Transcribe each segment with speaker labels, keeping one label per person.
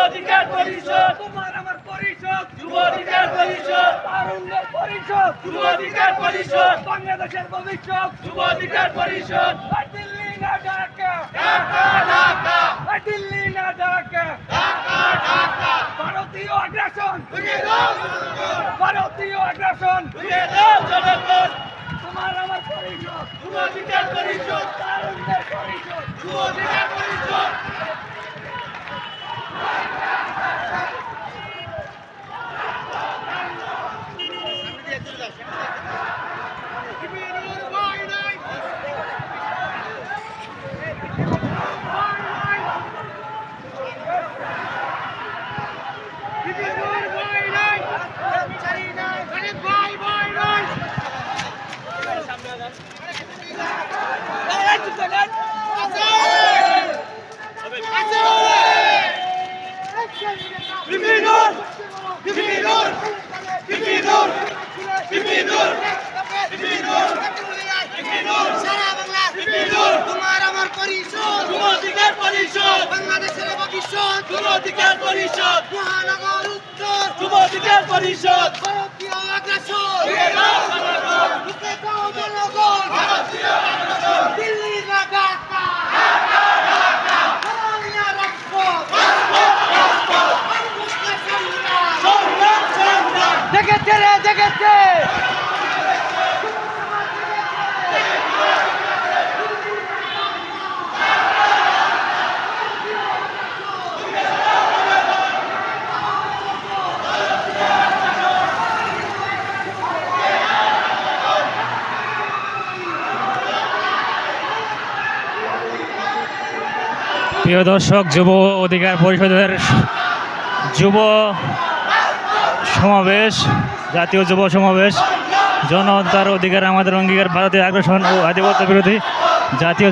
Speaker 1: অধিকার পরিষদ,
Speaker 2: তোমার আমার পরিষদ,
Speaker 1: যুব অধিকার পরিষদ,
Speaker 2: তারুণ্যের পরিষদ,
Speaker 1: যুব অধিকার পরিষদ,
Speaker 2: বাংলাদেশের ভবিষ্যৎ,
Speaker 1: যুব অধিকার পরিষদ,
Speaker 2: দিল্লি না ঢাকা,
Speaker 1: ঢাকা ঢাকা,
Speaker 2: দিল্লি না ঢাকা,
Speaker 1: ঢাকা ঢাকা,
Speaker 2: ভারতীয় আগ্রাসন,
Speaker 1: ভেঙে দাও জনগণ,
Speaker 2: ভারতীয় আগ্রাসন,
Speaker 1: ভেঙে দাও জনগণ,
Speaker 2: তোমার আমার পরিষদ,
Speaker 1: যুব অধিকার পরিষদ,
Speaker 2: তারুণ্যের পরিষদ।
Speaker 1: যুব অধিকার পরিষদ।
Speaker 2: তোমার আমার পরিষদ,
Speaker 1: যুব অধিকার পরিষদ,
Speaker 2: বাংলাদেশের ভবিষ্যৎ,
Speaker 1: যুব অধিকার পরিষদ,
Speaker 2: মহানগর উত্তর,
Speaker 1: যুব অধিকার পরিষদ,
Speaker 2: ভারতীয় আগ্রাসন,
Speaker 1: ভেঙে দাও জনগণ,
Speaker 2: রুখে দাও জনগণ,
Speaker 1: ভারতীয় আগ্রাসন,
Speaker 2: দিল্লি না ঢাকা, হারানিয়া রাজপথ, মুক্ত সংগ্রাম,
Speaker 1: সংগ্রাম সংগ্রাম,
Speaker 2: জেগেছে রে জেগেছে।
Speaker 3: প্রিয় দর্শক, যুব অধিকার পরিষদের যুব সমাবেশ, জাতীয় যুব সমাবেশ, জনতার অধিকার আমাদের অঙ্গীকার, ভারতীয় আগ্রাসন ও আধিপত্য বিরোধী জাতীয়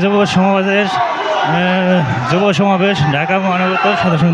Speaker 3: যুব সমাবেশ ঢাকা মহানগর উত্তর সদস্য।